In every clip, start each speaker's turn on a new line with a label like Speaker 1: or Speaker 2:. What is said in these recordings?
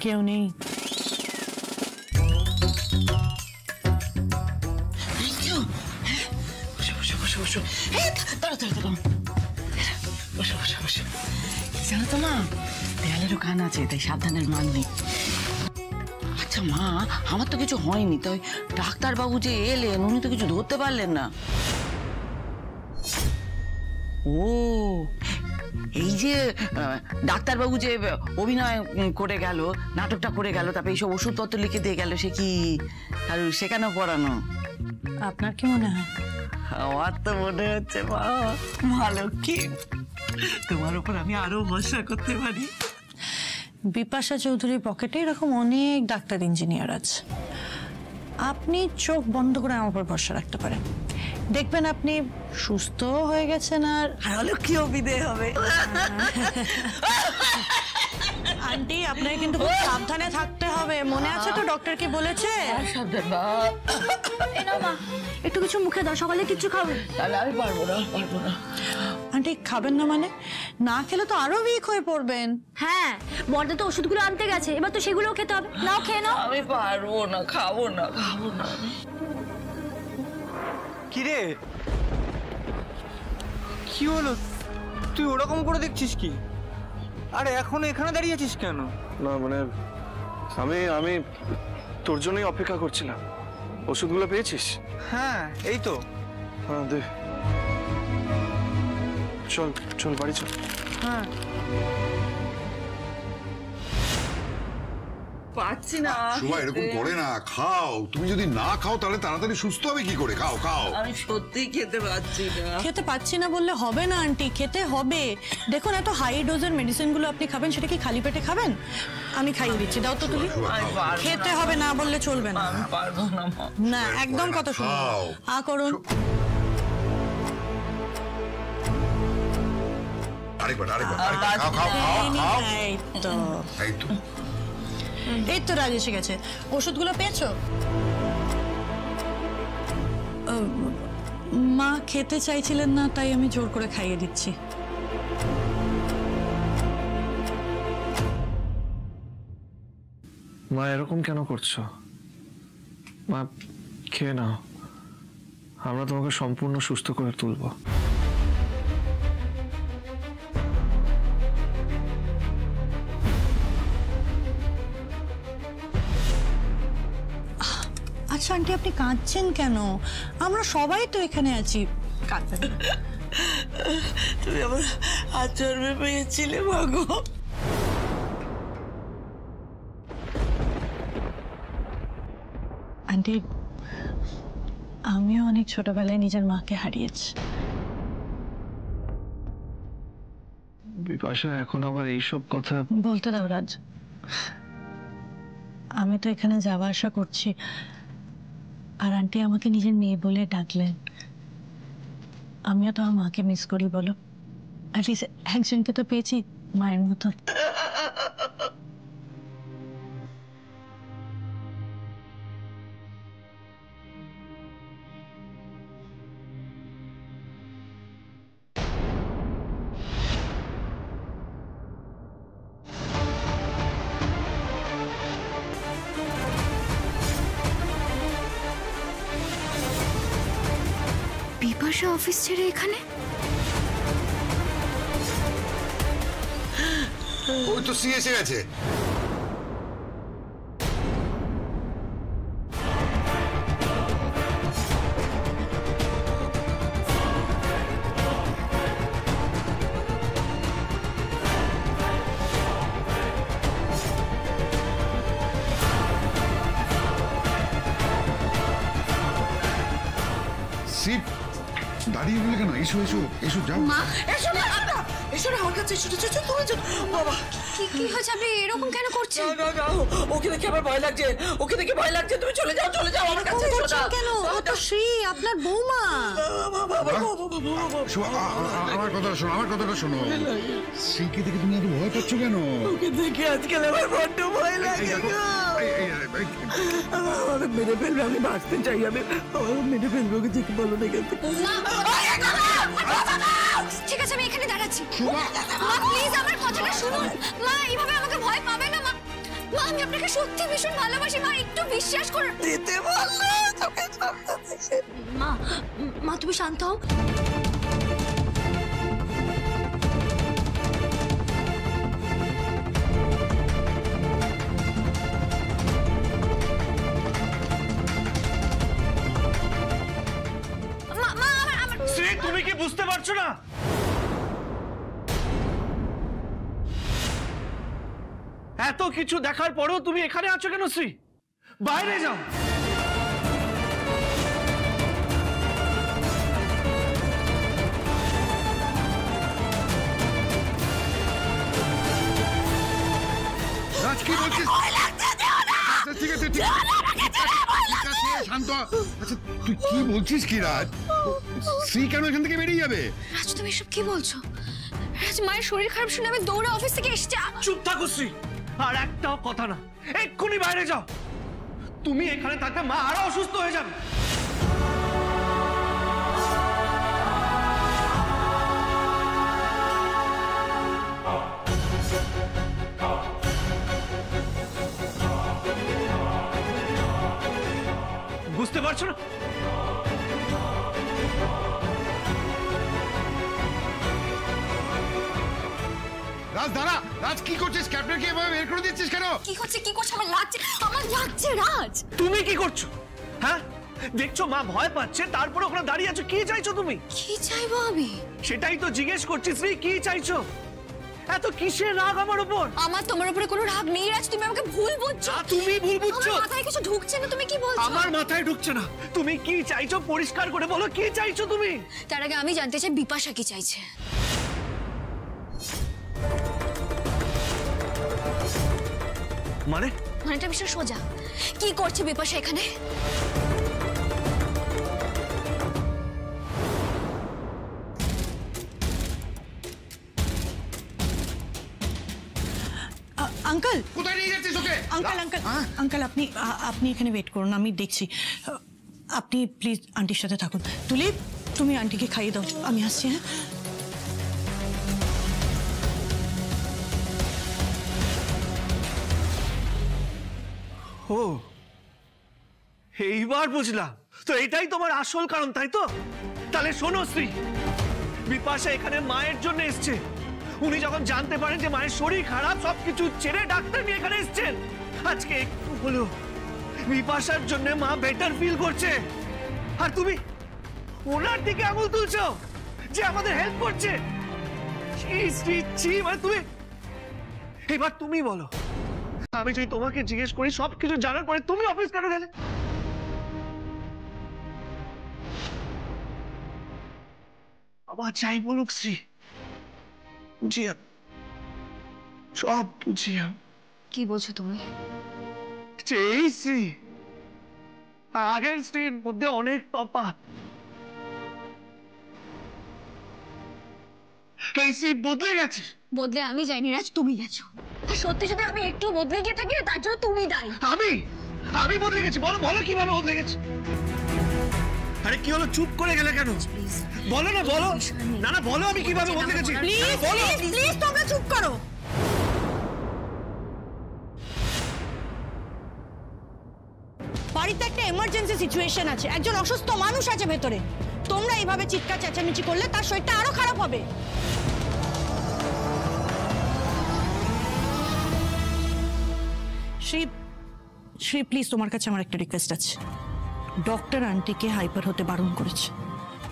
Speaker 1: কেউ নেই।
Speaker 2: জানো তো মা, দেয়ালেরও কান আছে, তাই সাবধানের মান নেই। আচ্ছা মা, আমার তো কিছু হয়নি, তাই ডাক্তারবাবু যে এলেন উনি তো কিছু ধরতে পারলেন না। ও, এই যে ডাক্তারবাবু যে অভিনয় করে গেল, নাটকটা করে গেল, তারপরে এইসব ওষুধপত্র লিখে দিয়ে গেল, সে কি আর সেখানে পড়ানো?
Speaker 1: আপনার কি মনে হয়?
Speaker 2: আমার তো মনে হচ্ছে মা ভালো, কি তোমার উপর আমি আরো ভরসা করতে পারি।
Speaker 1: বিপাশা চৌধুরীর পকেটে এরকম অনেক ডাক্তার ইঞ্জিনিয়ার আছে, আপনি চোখ বন্ধ করে আমার উপর ভরসা রাখতে পারেন। দেখবেন আপনি সুস্থ হয়ে গেছেন। আর
Speaker 2: হলো কি বিদায় হবে।
Speaker 1: আন্টি, আপনাকে কিন্তু খুব সাবধানে থাকতে হবে, মনে আছে তো ডক্টর কি বলেছে?
Speaker 2: সাবধান মা।
Speaker 3: একটু কিছু মুখে দাও, সকালে কিছু খাবে।
Speaker 2: তাহলে আমি পারবো না।
Speaker 1: আন্টি খাবেন না মানে? না খেলে তো আরো উইক হয়ে পড়বেন।
Speaker 3: হ্যাঁ, বড়দা তো ওষুধগুলো আনতে গেছে, এবার তো সেগুলোও খেতে হবে। নাও, খেয়ে নাও।
Speaker 2: আমি পারবো না, খাবো না।
Speaker 4: কিরে, কি হলো? তুই ওরকম করে দেখছিস কি? আরে এখনো এখানে দাঁড়িয়ে আছিস কেন?
Speaker 5: না মানে আমি তোর জন্যই অপেক্ষা করছিলাম। ওষুধগুলো পেয়েছিস?
Speaker 4: হ্যাঁ, এই তো।
Speaker 5: হ্যাঁ দে, চল বাড়ি চল।
Speaker 4: হ্যাঁ,
Speaker 2: পাচ্ছি না।
Speaker 6: সুমা এরকম করে না, খাও। তুমি যদি না খাও তাহলে তাড়াতাড়ি সুস্থ হবে কি করে? খাও।
Speaker 2: আমি সত্যি খেতে পাচ্ছি না।
Speaker 1: খেতে পাচ্ছি না বললে হবে না আন্টি, খেতে হবে। দেখুন, এত হাই ডোজের মেডিসিনগুলো আপনি খাবেন, সেটা কি খালি পেটে খাবেন? আমি খাইয়ে দিচ্ছি, দাও তো তুমি। খেতে হবে না বললে চলবে না।
Speaker 2: আমি পারবো না
Speaker 1: না, একদম কথা শুনুন। করুন।
Speaker 6: আরেকবার খাও।
Speaker 1: এই তো রাজ এসে গেছে। ওষুধগুলো পেয়েছো? মা খেতে চাইছিলেন না, তাই আমি জোর করে খাইয়ে দিচ্ছি।
Speaker 5: মা এরকম কেন করছো? মা খেয়ে নাও, আমরা তোমাকে সম্পূর্ণ সুস্থ করে তুলবো।
Speaker 1: আচ্ছা আন্টি, আপনি কাঁদছেন কেন? আমরা সবাই তো এখানে আছি, কাঁদবেন না।
Speaker 2: তুমি আমার হাত চড়বে পেয়েছিলে মাগো।
Speaker 1: আন্টি, আমিও অনেক ছোটবেলায় নিজের মাকে হারিয়েছি।
Speaker 5: বিপাশা, এখন আবার এইসব কথা
Speaker 1: বলতে দাও রাজ। আমি তো এখানে যাওয়া আসা করছি, আর আন্টি আমাকে নিজের মেয়ে বলে ডাকলেন। আমিও তো আমার মাকে মিস করি, বলো। অ্যাটলিস্ট একজনকে তো পেয়েছি মায়ের মতো।
Speaker 3: বিপাশা অফিস ছেড়ে এখানে?
Speaker 6: ওই তো সিএ এসে গেছে। সিট দাঁড়িয়ে বলে কেন? এসো যাও।
Speaker 2: আমার কাছে বাবা,
Speaker 3: কি হয়েছে? আপনি এরকম কেন করছেন?
Speaker 2: ওকে দেখে আমার ভয় লাগছে, তুমি চলে যাও আমার কাছে।
Speaker 1: কেন? ও তো শ্রী, আপনার বৌমা।
Speaker 6: আমার কথাটা শোনো। শ্রীকে দেখে তুমি এত ভয় পাচ্ছ কেন?
Speaker 2: ওকে দেখে আজকাল আমার বড্ড ভয় লাগে। আমাকে মেরে ফেলবে, আমি বাঁচতে চাই। আমাকে মেরে ফেলবে, ওকে দেখে বলো না কেন?
Speaker 3: ঠিক আছে, আমি এখানে দাঁড়াচ্ছি। মা প্লিজ আমার কথাটা শুনুন। মা এইভাবে আমাকে ভয় পাবে না। মা মা আমি আপনাকে সত্যি ভীষণ ভালোবাসি মা, একটু বিশ্বাস করুন।
Speaker 2: দিতে বললো চোখে সামনে।
Speaker 3: মা মা তুমি শান্ত হও।
Speaker 5: শ্রী তুমি কি বুঝতে পারছো না? এত কিছু দেখার পরেও তুমি এখানে আছো কেন শ্রী? বাইরে যাও।
Speaker 6: রাজ কি বলছিস? আচ্ছা, ঠিক আছে ঠিক আছে, শান্ত হ। আচ্ছা তুই কি বলছিস কি রাজ? শ্রী কেন এখান থেকে বেরিয়ে যাবে?
Speaker 3: রাজ তুমি এসব কি বলছো? রাজ মায়ের শরীর খারাপ শুনে আমি দৌড়ে অফিস থেকে এসেছি।
Speaker 5: চুপ থাকো শ্রী, আর একটাও কথা না, এক্ষুনি বাইরে যাও। তুমি এখানে থাকলে মা আরো অসুস্থ হয়ে যাবে। বুঝতে পারছো না?
Speaker 6: রাজ দাঁড়া, রাজ কি করছিস? ক্যাপ্টেনকে এভাবে বের করে দিচ্ছিস কেন?
Speaker 3: কি করছে আমার লাগছে রাজ।
Speaker 5: তুমি কি করছো? হ্যাঁ দেখছো মা ভয় পাচ্ছে, তারপরে ওখানে দাঁড়িয়ে আছো। কি চাইছো তুমি?
Speaker 3: কি চাইবো আমি?
Speaker 5: সেটাই তো জিজ্ঞেস করছি শ্রী, কি চাইছো? এত কিসের রাগ আমার উপর?
Speaker 3: আমার তোমার উপরে কোনো রাগ নেই রাজ, তুমি আমাকে ভুল বুঝছো।
Speaker 5: তুমি ভুল বুঝছো।
Speaker 3: আমার মাথায় কিছু ঢুকছে না, তুমি কি বলছো?
Speaker 5: আমার মাথায় ঢুকছে না। তুমি কি চাইছো পরিষ্কার করে বলো, কি চাইছো তুমি?
Speaker 3: তার আগে আমি জানতে চাই বিপাশা কি চাইছে। মানেটা ভীষণ সোজা। কি করছে বিপাশা এখানে?
Speaker 1: আঙ্কেল
Speaker 6: কোথায় নিয়ে যাচ্ছিস ওকে?
Speaker 1: আঙ্কেল আঙ্কেল আঙ্কেল আপনি আপনি এখানে ওয়েট করুন, আমি দেখছি। আপনি প্লিজ আন্টির সাথে থাকুন। তুলি তুমি আন্টিকে খাইয়ে দাও, আমি আসছি। হ্যাঁ
Speaker 5: ও এইবার বুঝলাম, তো এটাই তোমার আসল কারণ, তাই তো? তাহলে শোনো শ্রী, বিপাশা এখানে মায়ের জন্য এসছে। উনি যখন জানতে পারেন যে মায়ের শরীর খারাপ, সবকিছু ছেড়ে ডাক্তার নিয়ে এখানে এসছেন। আজকে একটু হলো বিপাশার জন্য মা বেটার ফিল করছে, আর তুমি ওনার দিকে আঙুল তুলছো যে আমাদের হেল্প করছে। মানে তুমি এবার তুমি বলো, আমি যদি তোমাকে জিজ্ঞেস করি সবকিছু জানার পরে তুমি অফিস কেন গেলে? আবার যাই বলুক শ্রী, বুঝিয়া সব বুঝিয়া।
Speaker 3: কি বলছো তুমি?
Speaker 5: এই শ্রী আগের স্ত্রীর মধ্যে অনেক তফাৎ। এই শ্রী বদলে গেছে।
Speaker 3: বদলে আমি যাইনি রাজ, তুমি গেছো। সত্যি যদি আমি একটু বদলে গিয়ে থাকি তার জন্য তুমি দায়ী।
Speaker 5: আমি বদলে গেছি? বলো বলো কিভাবে বদলে গেছি? আরে কি হলো, চুপ করে গেলে কেন? বলো না, বলো না। না বলো আমি কিভাবে বদলে গেছি।
Speaker 1: প্লিজ প্লিজ তোমরা চুপ করো। বাড়িতে একটা এমার্জেন্সি সিচুয়েশন আছে, একজন অসুস্থ মানুষ আছে ভেতরে। তোমরা এইভাবে চিৎকার চেঁচামেচি করলে তার শরীরটা আরো খারাপ হবে। শ্রী প্লিজ তোমার কাছে আমার একটা রিকোয়েস্ট আছে। ডক্টর আন্টিকে হাইপার হতে বারণ করেছে,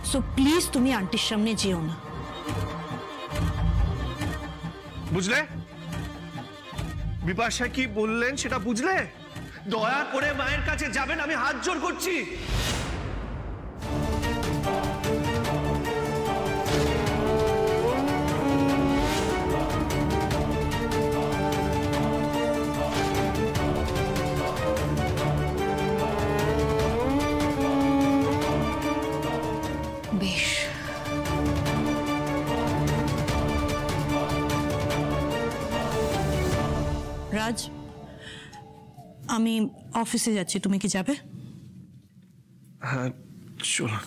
Speaker 1: সো প্লিজ তুমি আন্টির সামনে যেও না।
Speaker 5: বুঝলে বিপাশা কি বললেন সেটা বুঝলে? দয়া করে মায়ের কাছে যাবেন, আমি হাত জোর করছি।
Speaker 3: বেশ,
Speaker 1: রাজ আমি অফিসে যাচ্ছি, তুমি কি যাবে?
Speaker 5: হ্যাঁ চলুন।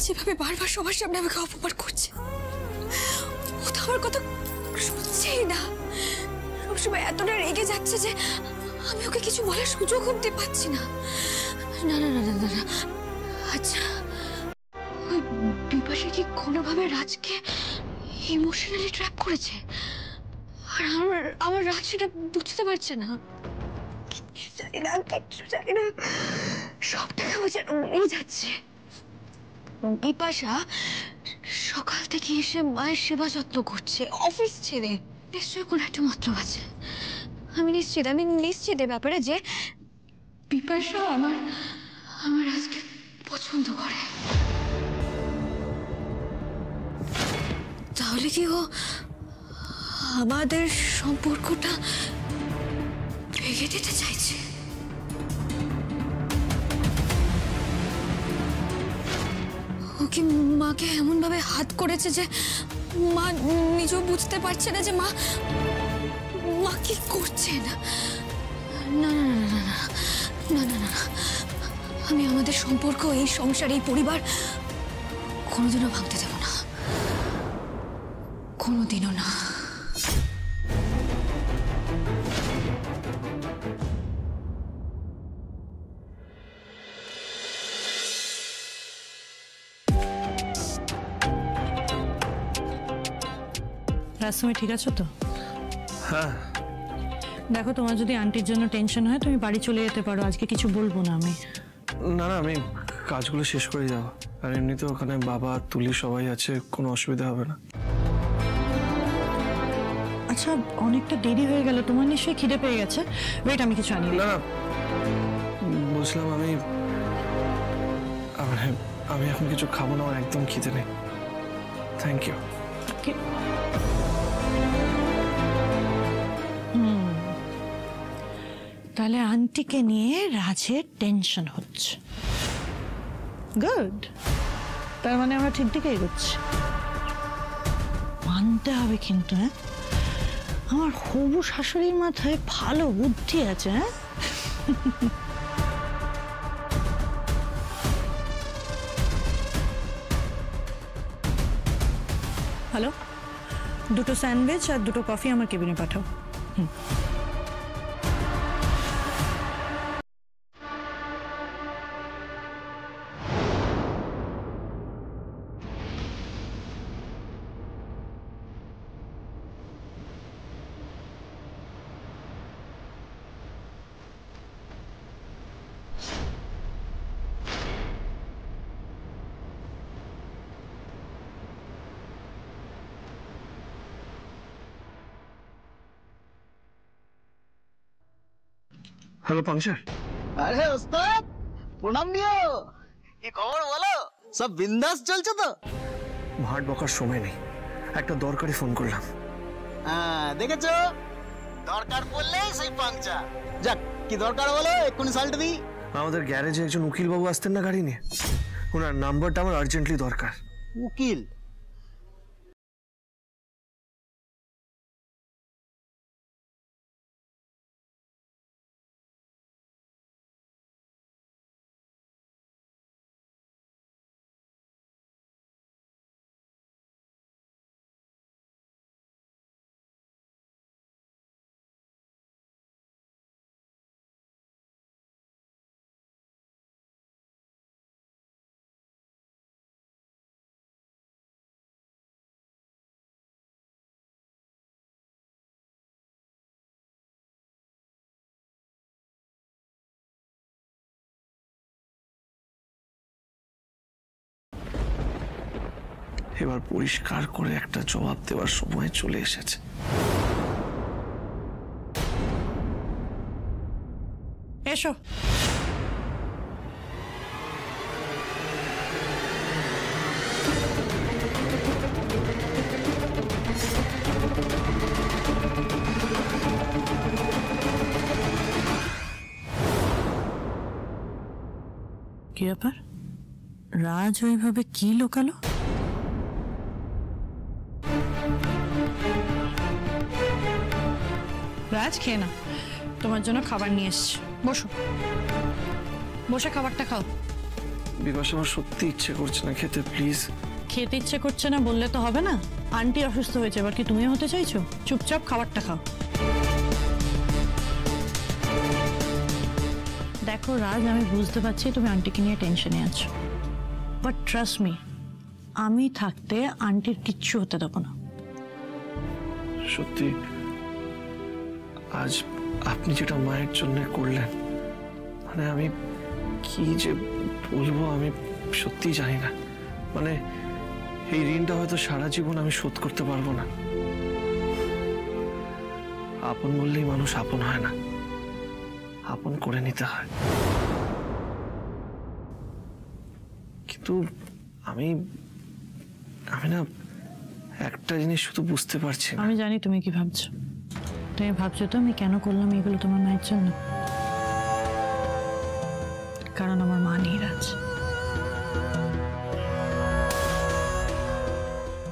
Speaker 7: যেভাবে বারবার সবার সামনে আমাকে অপমান করছে, ও তো আমার কথা শুনছেই না। সবসময় এতটা রেগে যাচ্ছে যে আমি ওকে কিছু বলার সুযোগ করতে পারছি না। না না না না না না। আচ্ছা, ওই বিপাশা কি কোনোভাবে রাজকে ইমোশনালি ট্র্যাপ করেছে, আর আমার রাজ সেটা বুঝতে পারছে না। কিচ্ছু জানি না, কিচ্ছু জানি না, সবটাকে ও যেন নিয়ে যাচ্ছে। বিপাশা সকাল থেকে এসে মায়ের সেবা যত্ন করছে অফিস ছেড়ে, নিশ্চয়ই কোনো একটা মতলব আছে। আমি নিশ্চিত এ ব্যাপারে যে বিপাশা আমার আজকে পছন্দ করে। তাহলে কি ও আমাদের সম্পর্কটা ভেঙে দিতে চাইছে? ও কি মাকে এমন ভাবে হাত করেছে যে মা নিজেও বুঝতে পারছে না যে মা কি করছেন? না না না না না না না, আমি আমাদের সম্পর্ক, এই সংসার, এই পরিবার কোনোদিনও ভাঙতে দেব না, কোনোদিনও না।
Speaker 1: রাজ, তুমি ঠিক আছো তো?
Speaker 5: হ্যাঁ।
Speaker 1: দেখো, তোমার যদি আন্টির জন্য টেনশন হয় তুমি বাড়ি চলে যেতে পারো, আজকে কিছু বলবো না আমি।
Speaker 5: না না, আমি কাজগুলো শেষ করে যাবো, আর এমনিতে ওখানে বাবা, তুলি সবাই আছে, কোনো অসুবিধা হবে না।
Speaker 1: আচ্ছা, অনেকটা দেরি হয়ে গেল, তোমার নিশ্চয়ই খিদে পেয়ে গেছে। ওয়েট, আমি কিছু আনি।
Speaker 5: না না, বুঝলাম, আমি এখন কিছু খাবো না, আমার একদম খিদে নেই। Thank you.
Speaker 1: তাহলে আন্টিকে নিয়ে রাজের টেনশন হচ্ছে। গুড, তার মানে আমরা ঠিক দিকে এগোচ্ছি। মানতে হবে কিন্তু, হ্যাঁ, আমার হবু শাশুড়ির মাথায় ভালো বুদ্ধি আছে। হ্যাঁ, হ্যালো, 2টো স্যান্ডউইচ আর 2টো কফি আমার কেবিনে পাঠাও।
Speaker 5: Hello puncture.
Speaker 8: আরে ওস্তাদ, প্রণাম নিও। কি খবর বলো? সব বিন্দাস চলছে তো?
Speaker 5: ভাট বকার সময় নেই, একটা দরকারি ফোন করলাম।
Speaker 8: হ্যাঁ, দেখেছো, দরকার পড়লেই সেই পাংচার। যাক, কি দরকার বলো, এক্ষুনি সাল্টে দিই।
Speaker 5: আমাদের গ্যারেজে একজন উকিল বাবু আসতেন না গাড়ি নিয়ে, ওনার নাম্বারটা আমার আর্জেন্টলি দরকার।
Speaker 8: উকিল?
Speaker 5: এবার পরিষ্কার করে একটা জবাব দেওয়ার সময় চলে এসেছে।
Speaker 1: এসো। কি ব্যাপার, রাজ ওইভাবে কি লোকালো? রাজ, খেয়ে না, তোমার জন্য খাবার নিয়ে এসছি। বসো, বসে খাবারটা খাও।
Speaker 5: বিপাশা আমার সত্যি ইচ্ছে করছে না খেতে, প্লিজ।
Speaker 1: খেতে ইচ্ছে করছে না বললে তো হবে না। আন্টি অসুস্থ হয়েছে, এবার কি তুমিও হতে চাইছো? চুপচাপ খাবারটা খাও। দেখো রাজ, আমি বুঝতে পারছি তুমি আন্টিকে নিয়ে টেনশনে আছো, বাট ট্রাস্ট মি, আমি থাকতে আন্টির কিচ্ছু হতে দেবো না।
Speaker 5: সত্যি আজ আপনি যেটা মায়ের জন্য করলেন, মানে আমি কি যে বলবো আমি সত্যি জানি না। মানে এই ঋণটা হয়তো সারা জীবন আমি শোধ করতে পারবো না। আপন বললেই মানুষ আপন হয় না, আপন করে নিতে হয়। কিন্তু আমি না একটা জিনিস শুধু বুঝতে পারছি না।
Speaker 1: আমি জানি তুমি কি ভাবছো। তুমি ভাবছো তো আমি কেন করলাম এগুলো তোমার মায়ের জন্য? কারণ আমার মা নেই রাজ।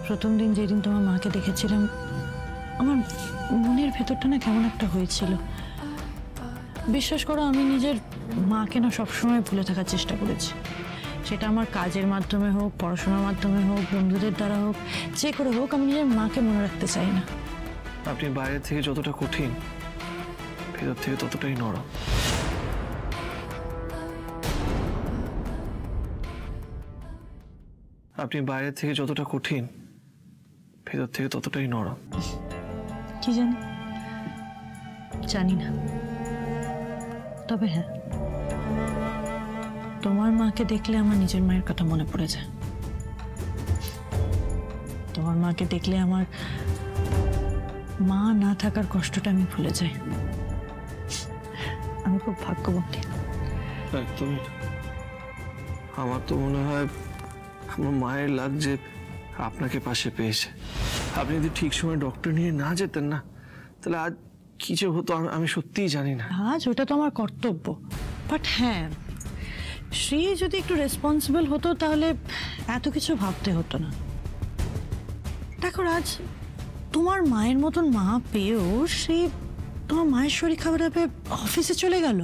Speaker 1: প্রথম দিন যেদিন তোমার মাকে দেখেছিলাম, আমার মনের ভেতরটা না কেমন একটা হয়েছিল। বিশ্বাস করো, আমি নিজের মাকে না সবসময় ভুলে থাকার চেষ্টা করেছি। সেটা আমার কাজের মাধ্যমে হোক, পড়াশোনার মাধ্যমে হোক, বন্ধুদের দ্বারা হোক, যে করে হোক, আমি নিজের মাকে মনে রাখতে চাই না।
Speaker 5: আপনি বাইরে থেকে যতটা কঠিন, ভেতর থেকে ততটাই নরম। আপনি বাইরে থেকে যতটা কঠিন, ভেতর থেকে ততটাই নরম।
Speaker 1: কি জানি, জানি না। তবে হ্যাঁ, তোমার মাকে দেখলে আমার নিজের মায়ের কথা মনে পড়ে যায়। তোমার মাকে দেখলে আমার মা না থাকার কষ্টটা আমি ভুলে যাই। আমি খুব ভাগ্যবতী।
Speaker 5: একদমই। আমার তো মনে হয় আমার মায়ের লাগ যে আপনাকে পাশে পেয়েছে। আপনি যদি ঠিক সময় ডক্টর নিয়ে না যেতেন না, তাহলে আজ কি যে হতো আমি সত্যিই জানি না।
Speaker 1: আজ ওটা তো আমার কর্তব্য, বাট হ্যাঁ, শ্রী যদি একটু রেসপন্সিবল হতো তাহলে এত কিছু ভাবতে হতো না। দেখো রাজ, তোমার মায়ের মতন মা পেয়েও শ্রী তোমার মায়ের শরীর খারাপ হয়ে অফিসে চলে গেল।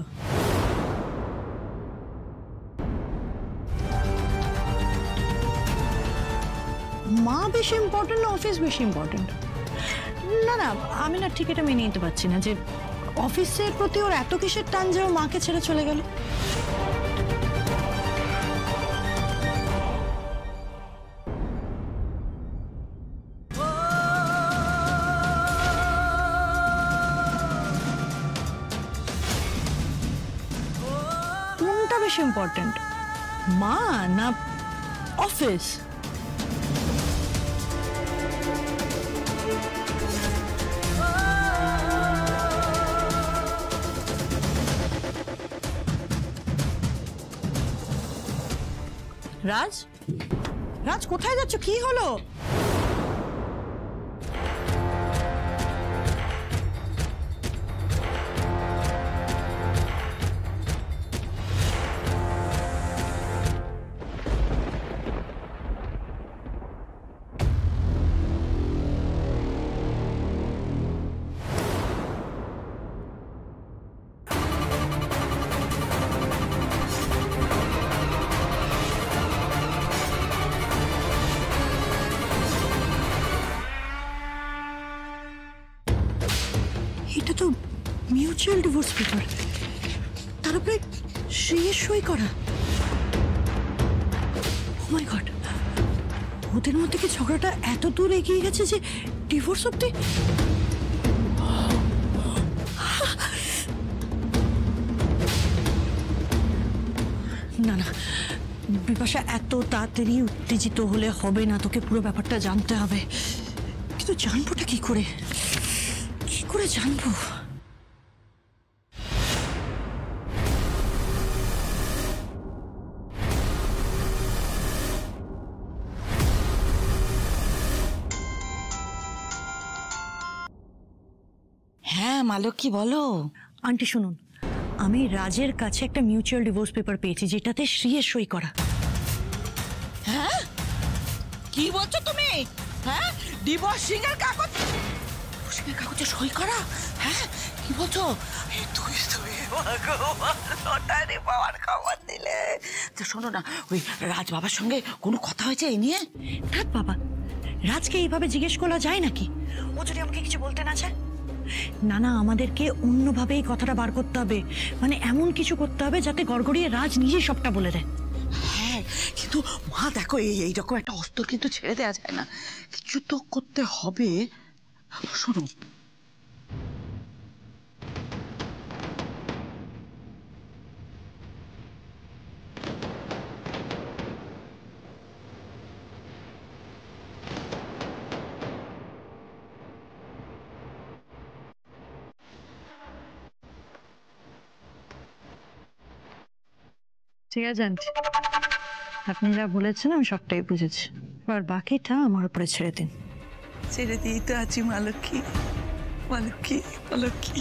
Speaker 1: মা বেশি ইম্পর্টেন্ট না অফিস বেশি ইম্পর্টেন্ট? না না, আমি না ঠিক এটা মেনে নিতে পারছি না যে অফিসের প্রতি ওর এত কিসের টান যে ও মাকে ছেড়ে চলে গেল। কোনটা বেশি ইম্পর্টেন্ট, মা না অফিস? রাজ, রাজ কোথায় যাচ্ছ? কি হলো? এটা তো মিউচুয়াল ডিভোর্স পেপার, তার উপরে শ্রেয়ের সই করা। ও মাই গড, ওদের মধ্যে কি ঝগড়াটা এত দূর এগিয়ে গেছে যে ডিভোর্স অব্দি? না না বিপাশা, এত তাড়াতাড়ি উত্তেজিত হলে হবে না, তোকে পুরো ব্যাপারটা জানতে হবে। কিন্তু জানবোটা কি করে, কি করে জানবো?
Speaker 2: হ্যাঁ মালকী, বলো।
Speaker 1: আন্টি শুনুন, আমি রাজের কাছে একটা মিউচুয়াল ডিভোর্স পেপার পেয়েছি যেটাতে শ্রীয়ের সই করা।
Speaker 2: হ্যাঁ, কি বলছো তুমি? হ্যাঁ, ডিভোর্সিং এর কাগজ, ডিভোর্সিং এর কাগজে সই করা? হ্যাঁ, কি বলছো? তুই ভগবান, লটারি পাওয়ার খবর দিলে। তো শোনো না, ওই রাজ বাবার সঙ্গে কোনো কথা হয়েছে এই নিয়ে?
Speaker 1: থাক বাবা, রাজকে এইভাবে জিজ্ঞেস করা যায় নাকি? ও যদি আমাকে কিছু বলতে না চায়? না না, আমাদেরকে অন্যভাবে এই কথাটা বার করতে হবে, মানে এমন কিছু করতে হবে যাতে গড়গড়িয়ে রাজ নিজেই সবটা বলে দেয়।
Speaker 2: হ্যাঁ, কিন্তু মা দেখো, এইরকম একটা অস্ত্র কিন্তু ছেড়ে দেওয়া যায় না, কিছু তো করতে হবে। শোনো,
Speaker 1: ঠিক আছে আন্টি, আপনি যা বলেছেন আমি সবটাই বুঝেছি, এবার বাকিটা আমার উপরে ছেড়ে দিন।
Speaker 2: ছেড়ে দিয়েই তো আছি মা লক্ষ্মী, মা লক্ষ্মী, মা লক্ষ্মী।